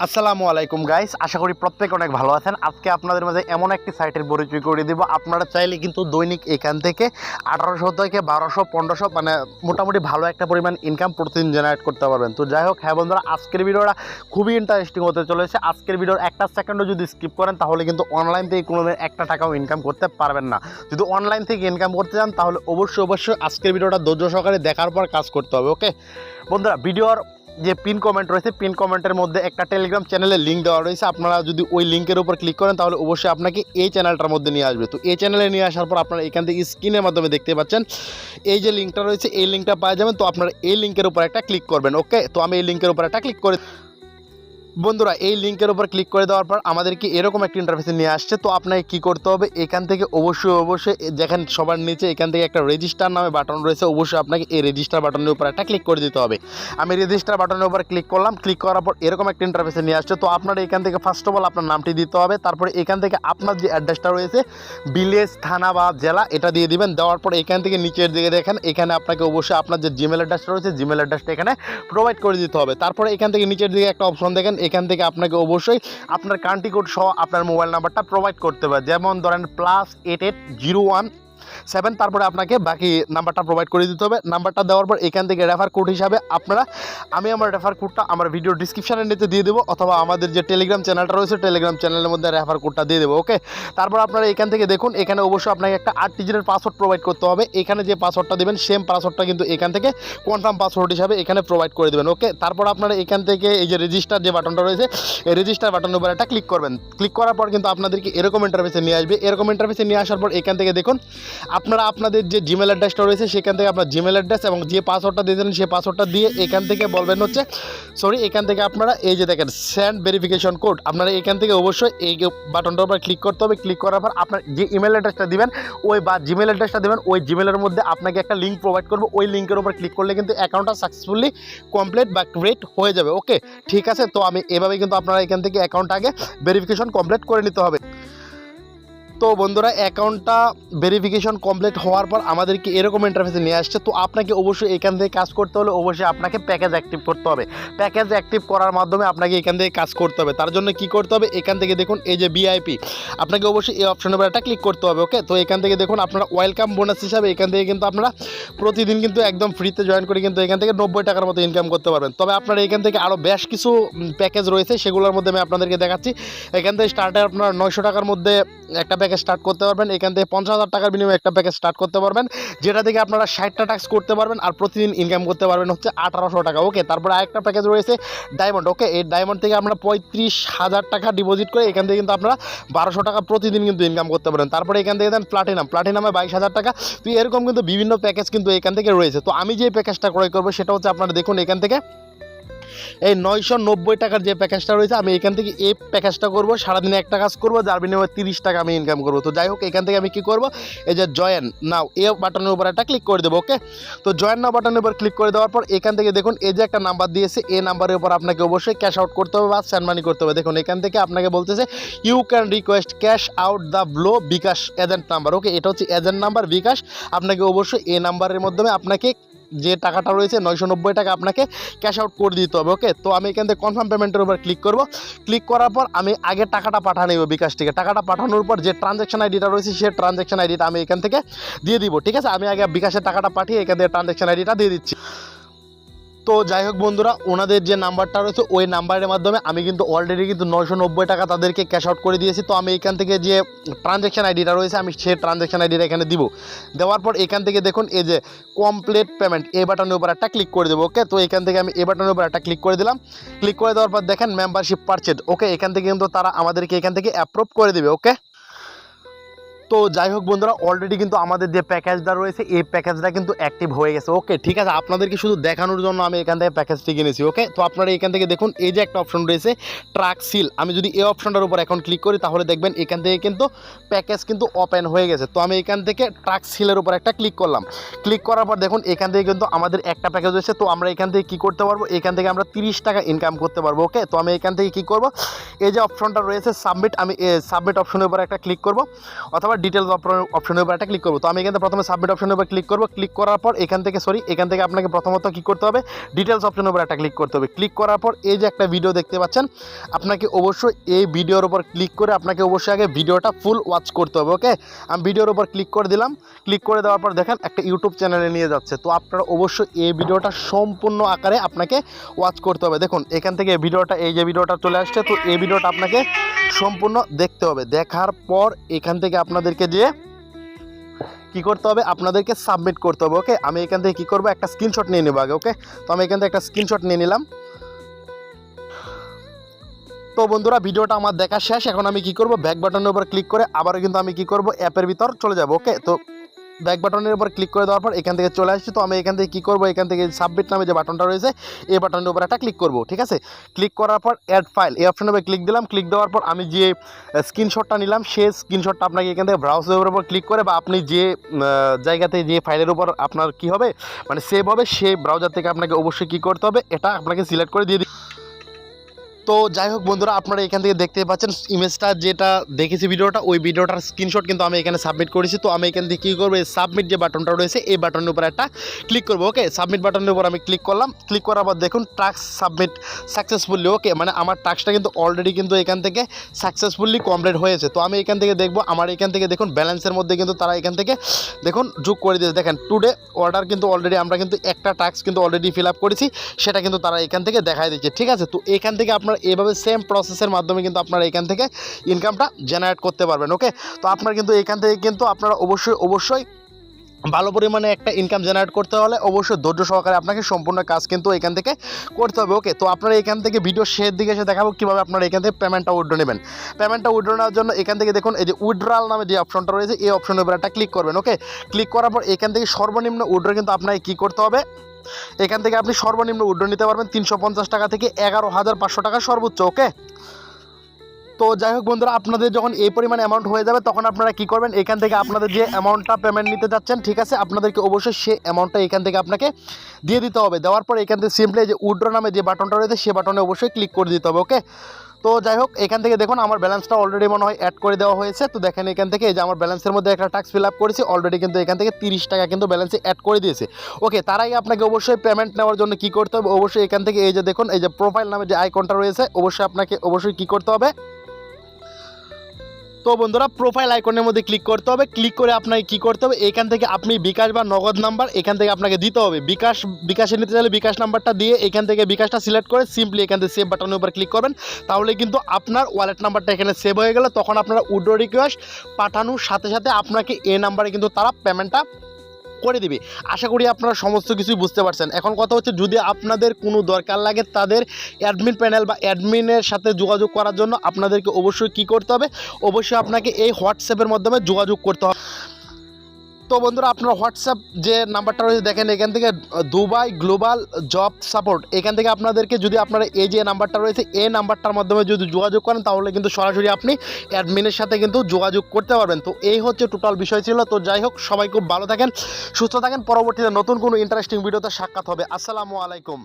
আসসালামু আলাইকুম গাইস, আশা করি প্রত্যেকে অনেক ভালো আছেন। আজকে আপনাদের মাঝে এমন একটি সাইটের পরিচয় করে দিব। আপনারা চাইলে কিন্তু দৈনিক এখান থেকে 1800 থেকে 1200 1500 মানে মোটামুটি ভালো একটা পরিমাণ ইনকাম প্রতিদিন জেনারেট করতে পারবেন। তো যাই হোক, হ্যাঁ বন্ধুরা, আজকের ভিডিওটা খুবই ইন্টারেস্টিং হতে চলেছে। আজকের ভিডিওর একটা সেকেন্ডও যদি স্কিপ করেন তাহলে কিন্তু অনলাইন থেকে কোনোদিন একটা টাকাও ইনকাম করতে পারবেন না। যদি অনলাইন থেকে ইনকাম করতে চান তাহলে অবশ্যই আজকের ভিডিওটা ধৈর্য সহকারে দেখার পর কাজ করতে হবে। ওকে বন্ধুরা, ভিডিওর যে পিন কমেন্ট রয়েছে, পিন কমেন্টের মধ্যে একটা টেলিগ্রাম চ্যানেলের লিঙ্ক দেওয়া রয়েছে। আপনারা যদি ওই লিঙ্কের উপর ক্লিক করেন তাহলে অবশ্যই আপনাকে এই চ্যানেলটার মধ্যে নিয়ে আসবে। তো এই চ্যানেলে নিয়ে আসার পর আপনারা এখান থেকে স্ক্রিনের মাধ্যমে দেখতে পাচ্ছেন এই যে লিঙ্কটা রয়েছে, এই লিঙ্কটা পাওয়া যাবেন। তো আপনারা এই লিঙ্কের উপর একটা ক্লিক করবেন। ওকে, তো আমি এই লিঙ্কের উপর একটা ক্লিক করে বন্ধুরা, এই লিঙ্কের উপর ক্লিক করে দেওয়ার পর আমাদেরকে এরকম একটা ইন্টারফেসে নিয়ে আসছে। তো আপনাকে কী করতে হবে, এখান থেকে অবশ্যই দেখেন সবার নিচে এখান থেকে একটা রেজিস্টার নামে বাটন রয়েছে। অবশ্যই আপনাকে এই রেজিস্টার বাটনের উপর একটা ক্লিক করে দিতে হবে। আমি রেজিস্টার বাটনের উপর ক্লিক করলাম। ক্লিক করার পর এরকম একটা ইন্টারফেসে নিয়ে আসছে। তো আপনারা এখান থেকে ফার্স্ট অফ অল আপনার নামটি দিতে হবে। তারপরে এখান থেকে আপনার যে অ্যাড্রেসটা রয়েছে, ভিলেজ, থানা বা জেলা, এটা দিয়ে দিবেন। দেওয়ার পর এখান থেকে নিচের দিকে দেখেন এখানে আপনাকে অবশ্যই আপনার যে জিমেল অ্যাড্রেসটা রয়েছে, জিমেল অ্যাড্রেসটা এখানে প্রোভাইড করে দিতে হবে। তারপরে এখান থেকে নিচের দিকে একটা অপশন দেখেন, এখান থেকে আপনাকে অবশ্যই আপনার কান্ট্রি কোড সহ আপনার মোবাইল নাম্বারটা প্রোভাইড করতে হবে। যেমন ধরেন +8801 তারপরে আপনাকে বাকি নাম্বারটা প্রোভাইড করে দিতে হবে। নাম্বারটা দেওয়ার পর এখান থেকে রেফার কোড হিসাবে আমি আমার রেফার কোডটা আমার ভিডিও ডিসক্রিপশানের নিচে দিয়ে দেবো, অথবা আমাদের যে টেলিগ্রাম চ্যানেলটা রয়েছে টেলিগ্রাম চ্যানেলের মধ্যে রেফার কোডটা দিয়ে দেবো। ওকে, তারপর আপনারা এখান থেকে দেখুন এখানে অবশ্যই আপনাকে একটা 8 ডিজিটের পাসওয়ার্ড প্রোভাইড করতে হবে। এখানে যে পাসওয়ার্ডটা দেবেন সেম পাসওয়ার্ডটা কিন্তু এখান থেকে কনফার্ম পাসওয়ার্ড হিসাবে এখানে প্রোভাইড করে দেবেন। ওকে, তারপর আপনারা এখান থেকে এই যে রেজিস্টার যে বাটনটা রয়েছে, এই রেজিস্টার বাটনের উপর একটা ক্লিক করবেন। ক্লিক করার পর কিন্তু আপনাদেরকে এরকম ইন্টারফেসে নিয়ে আসবে। এরকম ইন্টারফেসে নিয়ে আসার পর এখান থেকে দেখুন আপনারা আপনাদের যে জিমেল অ্যাড্রেসটা রয়েছে সেখান থেকে আপনার জিমেল অ্যাড্রেস এবং যে পাসওয়ার্ডটা দিয়েছেন সেই পাসওয়ার্ডটা দিয়ে এখান থেকে বলবেন এখান থেকে আপনারা এই যে দেখেন সেন্ড ভেরিফিকেশন কোড, আপনারা এখান থেকে অবশ্যই এই বাটনটার উপর ক্লিক করতে হবে। ক্লিক করার পর আপনার যে ইমেল অ্যাড্রেসটা দিবেন বা জিমেল অ্যাড্রেসটা দেবেন, ওই জিমেলের মধ্যে আপনাকে একটা লিঙ্ক প্রোভাইড করবো। ওই লিঙ্কের উপর ক্লিক করলে কিন্তু অ্যাকাউন্টটা সাকসেসফুলি কমপ্লিট বা ক্রিয়েট হয়ে যাবে। ওকে, ঠিক আছে। তো আমি এভাবে কিন্তু আপনারা এখান থেকে অ্যাকাউন্ট আগে ভেরিফিকেশন কমপ্লিট করে নিতে হবে। তো বন্ধুরা, অ্যাকাউন্টটা ভেরিফিকেশন কমপ্লিট হওয়ার পর আমাদেরকে এরকম ইন্টারফেসে নিয়ে আসছে। তো আপনাকে অবশ্যই এখান থেকে কাজ করতে হলে অবশ্যই আপনাকে প্যাকেজ অ্যাক্টিভ করতে হবে। প্যাকেজ অ্যাক্টিভ করার মাধ্যমে আপনাকে এখান থেকে কাজ করতে হবে। তার জন্য কি করতে হবে, এখান থেকে দেখুন এই যে ভিআইপি, আপনাকে অবশ্যই এই অপশনের উপর একটা ক্লিক করতে হবে। ওকে, তো এখান থেকে দেখুন আপনারা ওয়েলকাম বোনাস হিসাবে এখান থেকে কিন্তু আপনারা প্রতিদিন কিন্তু একদম ফ্রিতে জয়েন করে কিন্তু এখান থেকে 90 টাকার মতো ইনকাম করতে পারবেন। তবে আপনারা এখান থেকে আরও বেশ কিছু প্যাকেজ রয়েছে, সেগুলোর মধ্যে আমি আপনাদেরকে দেখাচ্ছি। এখান থেকে স্টার্টে আপনারা 900 টাকার মধ্যে একটা প্যাকেজ স্টার্ট করতে পারবেন। এখান থেকে 50,000 টাকার বিনিময়ে একটা প্যাকেজ স্টার্ট করতে পারবেন, যেটা থেকে আপনারা 60টা টাস্ক করতে পারবেন আর প্রতিদিন ইনকাম করতে পারবেন 1800 টাকা। ওকে, তারপরে আরেকটা প্যাকেজ রয়েছে ডায়মন্ড। ওকে, এই ডায়মন্ড থেকে আপনারা 35,000 টাকা ডিপোজিট করে এখান থেকে কিন্তু আপনারা 1200 টাকা প্রতিদিন কিন্তু ইনকাম করতে পারেন। তারপরে এখান থেকে দেন প্লাটিনামে 22,000 টাকা। তো এরকম কিন্তু বিভিন্ন প্যাকেজ কিন্তু এখান থেকে রয়েছে। তো আমি যে প্যাকেজটা ক্রয় করবো সেটা আপনারা দেখুন এখান থেকে এই 990 টাকার যে প্যাকেজটা রয়েছে, আমি এখান থেকে এই প্যাকেজটা করবো। সারাদিনে একটা কাজ করবো, যার বিনিময়ে 30 টাকা আমি ইনকাম করবো। তো যাই হোক, এখান থেকে আমি কি করবো, এই যে জয়েন নাও এই বাটনের উপর একটা ক্লিক করে দেবো। ওকে, তো জয়েন নাও বাটনের উপর ক্লিক করে দেওয়ার পর এখান থেকে দেখুন এই যে একটা নাম্বার দিয়েছে, এই নাম্বারের উপর আপনাকে অবশ্যই ক্যাশ আউট করতে হবে বা সেন্ড মানি করতে হবে। দেখুন এখান থেকে আপনাকে বলতেছে you can request cash out the below bKash agent number. Okay, এটা হচ্ছে এজেন্ট নাম্বার বিকাশ। আপনাকে অবশ্যই এই নাম্বারের মাধ্যমে আপনাকে যে টাকাটা রয়েছে 990 টাকা আপনাকে ক্যাশ আউট করে দিতে হবে। ওকে, তো আমি এখান থেকে কনফার্ম পেমেন্টের উপর ক্লিক করব। ক্লিক করার পর আমি আগে টাকাটা পাঠিয়ে নেব বিকাশ থেকে। টাকাটা পাঠানোর পর যে ট্রানজ্যাকশন আইডিটা রয়েছে সেই ট্রানজ্যাকশন আইডিটা আমি এখান থেকে দিয়ে দিব। ঠিক আছে, আমি আগে বিকাশের টাকাটা পাঠিয়ে এখান থেকে ট্রানজ্যাকশন আইডিটা দিয়ে দিচ্ছি। তো যাই হোক বন্ধুরা, ওনাদের যে নাম্বারটা রয়েছে ওই নাম্বারের মাধ্যমে আমি কিন্তু অলরেডি কিন্তু 990 টাকা তাদেরকে ক্যাশ আউট করে দিয়েছি। তো আমি এখান থেকে যে ট্রানজ্যাকশন আইডিটা রয়েছে আমি সেই ট্রানজ্যাকশন আইডিটা এখানে দিব। দেওয়ার পর এখান থেকে দেখুন এই যে কমপ্লিট পেমেন্ট এই বাটনের উপর একটা ক্লিক করে দেবো। ওকে, তো এখান থেকে আমি এই বাটনের উপর একটা ক্লিক করে দিলাম। ক্লিক করে দেওয়ার পর দেখেন মেম্বারশিপ পারচেজ। ওকে, এখান থেকে কিন্তু তারা আমাদেরকে এখান থেকে অ্যাপ্রুভ করে দেবে। ওকে, তো যাই হোক বন্ধুরা, অলরেডি কিন্তু আমাদের যে প্যাকেজটা রয়েছে এই প্যাকেজটা কিন্তু অ্যাক্টিভ হয়ে গেছে। ওকে, ঠিক আছে, আপনাদেরকে শুধু দেখানোর জন্য আমি এখান থেকে প্যাকেজটি কিনেছি। ওকে, তো আপনারা এখান থেকে দেখুন এই যে একটা অপশন রয়েছে ট্রাক সিল, আমি যদি এই অপশনটার উপর এখন ক্লিক করি তাহলে দেখবেন এখান থেকে কিন্তু প্যাকেজ কিন্তু ওপেন হয়ে গেছে। তো আমি এখান থেকে ট্রাক সিলের উপর একটা ক্লিক করলাম। ক্লিক করার পর দেখুন এখান থেকে কিন্তু আমাদের একটা প্যাকেজ রয়েছে। তো আমরা এখান থেকে কী করতে পারবো, এখান থেকে আমরা 30 টাকা ইনকাম করতে পারবো। ওকে, তো আমি এখান থেকে কী করবো, এই যে অপশনটা রয়েছে সাবমিট, আমি সাবমিট অপশনের উপর একটা ক্লিক করবো, অথবা ডিটেলস অপশনের উপর একটা ক্লিক করবো। তো আমি এখান থেকে প্রথমে সাবমিট অপশনের উপর ক্লিক করবো। ক্লিক করার পর এখান থেকে আপনাকে প্রথমত কী করতে হবে, ডিটেলস অপশনের উপর একটা ক্লিক করতে হবে। ক্লিক করার পর এই যে একটা ভিডিও দেখতে পাচ্ছেন, আপনাকে অবশ্যই এই ভিডিওর উপর ক্লিক করে আপনাকে অবশ্যই আগে ভিডিওটা ফুল ওয়াচ করতে হবে। ওকে, আমি ভিডিওর উপর ক্লিক করে দিলাম। ক্লিক করে দেওয়ার পর দেখেন একটা ইউটিউব চ্যানেলে নিয়ে যাচ্ছে। তো আপনারা অবশ্যই এই ভিডিওটা সম্পূর্ণ আকারে আপনাকে ওয়াচ করতে হবে। দেখুন এখান থেকে ভিডিওটা, এই যে ভিডিওটা চলে আসছে, তো এই ভিডিওটা আপনাকে সম্পূর্ণ দেখতে হবে। দেখার পর এখান থেকে আপনাদেরকে যে কী করতে হবে, আপনাদেরকে সাবমিট করতে হবে। ওকে, আমি এখান থেকে কী করবো, একটা স্ক্রিনশট নিয়ে নেবো আগে। ওকে, তো আমি এখান থেকে একটা স্ক্রিনশট নিয়ে নিলাম। তো বন্ধুরা ভিডিওটা আমার দেখা শেষ। এখন আমি কি করব, ব্যাক বাটনের উপর ক্লিক করে আবারও কিন্তু আমি কি করব, অ্যাপের ভিতর চলে যাব। ওকে, তো ব্যাক বাটনের উপর ক্লিক করে দেওয়ার পর এখান থেকে চলে আসছি। তো আমি এখান থেকে কী করবো, এখান থেকে সাবমিট নামে যে বাটনটা রয়েছে এই বাটনের উপর একটা ক্লিক করব। ঠিক আছে, ক্লিক করার পর অ্যাড ফাইল এই অপশনের উপর ক্লিক দিলাম। ক্লিক দেওয়ার পর আমি যে স্ক্রিনশটটা নিলাম সেই স্ক্রিনশটটা আপনাকে এখান থেকে ব্রাউজারের উপর ক্লিক করে বা আপনি যে জায়গাতে যে ফাইলের উপর আপনার কি হবে মানে সেভ হবে সেই ব্রাউজার থেকে আপনাকে অবশ্যই কী করতে হবে, এটা আপনাকে সিলেক্ট করে দিয়ে দিই। তো যাই হোক বন্ধুরা, আপনারা এখান থেকে দেখতে পাচ্ছেন ইমেজটা যেটা দেখেছি ভিডিওটা, ওই ভিডিওটার স্ক্রিনশট কিন্তু আমি এখানে সাবমিট করেছি। তো আমি এখান থেকে কী করবো, এই সাবমিট যে বাটনটা রয়েছে এই বাটনের উপর একটা ক্লিক করবো। ওকে, সাবমিট বাটনের উপর আমি ক্লিক করলাম। ক্লিক করার পর দেখুন টাস্ক সাবমিট সাকসেসফুলি। ওকে, মানে আমার টাস্কটা কিন্তু অলরেডি কিন্তু এখান থেকে সাকসেসফুলি কমপ্লিট হয়েছে। তো আমি এখান থেকে দেখবো আমার এখান থেকে দেখুন ব্যালেন্সের মধ্যে কিন্তু তারা এখান থেকে দেখুন যোগ করে দিয়েছে। দেখেন টুডে অর্ডার কিন্তু অলরেডি আমরা কিন্তু একটা টাস্ক কিন্তু অলরেডি ফিল আপ করেছি, সেটা কিন্তু তারা এখান থেকে দেখাই দিচ্ছে। ঠিক আছে, তো এখান থেকে আপনার এভাবে সেম প্রসেসের মাধ্যমে কিন্তু আপনারা এখান থেকে ইনকামটা জেনারেট করতে পারবেন। ওকে, তো আপনার কিন্তু এখান থেকে কিন্তু আপনারা অবশ্যই ভালো পরিমাণে একটা ইনকাম জেনারেট করতে হলে অবশ্যই ধৈর্য সহকারে আপনাকে সম্পূর্ণ কাজ কিন্তু এখান থেকে করতে হবে। ওকে, তো আপনারা এখান থেকে ভিডিও শেষের দিকে এসে দেখাবো কীভাবে আপনারা এখান থেকে পেমেন্টটা উইথড্র নেবেন। পেমেন্টটা উইথড্র নেওয়ার জন্য এখান থেকে দেখুন এই যে উইথড্রয়াল নামে যে অপশনটা রয়েছে এই অপশনের উপর একটা ক্লিক করবেন। ওকে, ক্লিক করার পর এখান থেকে সর্বনিম্ন উইথড্র কিন্তু আপনাকে কী করতে হবে, এখান থেকে আপনি সর্বনিম্ন উইথড্র নিতে পারবেন 350 টাকা থেকে 11,500 টাকা সর্বোচ্চ। ওকে, তো যাই হোক বন্ধুরা, আপনাদের যখন এই পরিমাণ অ্যামাউন্ট হয়ে যাবে তখন আপনারা কি করবেন, এখান থেকে আপনাদের যে অ্যামাউন্টটা পেমেন্ট নিতে যাচ্ছেন, ঠিক আছে, আপনাদেরকে অবশ্যই সেই অ্যামাউন্টটা এখান থেকে আপনাকে দিয়ে দিতে হবে। দেওয়ার পর এখান থেকে সিম্পলি যে উইথড্র নামে যে বাটনটা রয়েছে সেই বাটনে অবশ্যই ক্লিক করে দিতে হবে। ওকে, তো যাই হোক এখান থেকে দেখুন আমার ব্যালেন্সটা অলরেডি মনে হয় অ্যাড করে দেওয়া হয়েছে। তো দেখেন এখান থেকে এই যে আমার ব্যালেন্সের মধ্যে একটা টাস্ক ফিল আপ করেছি অলরেডি, কিন্তু এখান থেকে 30 টাকা কিন্তু ব্যালেন্সে অ্যাড করে দিয়েছে। ওকে, তার আগে আপনাকে অবশ্যই পেমেন্ট নেওয়ার জন্য কী করতে হবে, অবশ্যই এখান থেকে এই যে দেখুন এই যে প্রোফাইল নামে যে আইকনটা রয়েছে অবশ্যই আপনাকে অবশ্যই কী করতে হবে। তো বন্ধুরা প্রোফাইল আইকনের মধ্যে ক্লিক করতে হবে। ক্লিক করে আপনাকে কী করতে হবে, এখান থেকে আপনি বিকাশ বা নগদ নাম্বার এখান থেকে আপনাকে দিতে হবে। বিকাশে নিতে চাইলে বিকাশ নাম্বারটা দিয়ে এখান থেকে বিকাশটা সিলেক্ট করে সিম্পলি এখান থেকে সেভ বাটনের উপর ক্লিক করবেন। তাহলে কিন্তু আপনার ওয়ালেট নাম্বারটা এখানে সেভ হয়ে গেলে তখন আপনারা উইথড্র রিকোয়েস্ট পাঠানোর সাথে সাথে আপনাকে এই নাম্বারে কিন্তু তারা পেমেন্টটা করে দিবে। আশা করি আপনারা সমস্ত কিছুই বুঝতে পারছেন। এখন কথা হচ্ছে যদি আপনাদের কোনো দরকার লাগে তাদের অ্যাডমিন প্যানেল বা অ্যাডমিনের সাথে যোগাযোগ করার জন্য আপনাদেরকে অবশ্যই কী করতে হবে, অবশ্যই আপনাকে এই হোয়াটসঅ্যাপের মাধ্যমে যোগাযোগ করতে হবে। তো বন্ধুরা আপনার হোয়াটসঅ্যাপ যে নাম্বারটা রয়েছে দেখেন এখান থেকে দুবাই গ্লোবাল জব সাপোর্ট, এখান থেকে আপনাদেরকে যদি আপনারা এই যে নাম্বারটা রয়েছে এই নাম্বারটার মাধ্যমে যদি যোগাযোগ করেন তাহলে কিন্তু সরাসরি আপনি অ্যাডমিনের সাথে কিন্তু যোগাযোগ করতে পারবেন। তো এই হচ্ছে টোটাল বিষয় ছিল। তো যাই হোক সবাই খুব ভালো থাকেন, সুস্থ থাকেন, পরবর্তীতে নতুন কোনো ইন্টারেস্টিং ভিডিওতে সাক্ষাৎ হবে। আসসালামু আলাইকুম।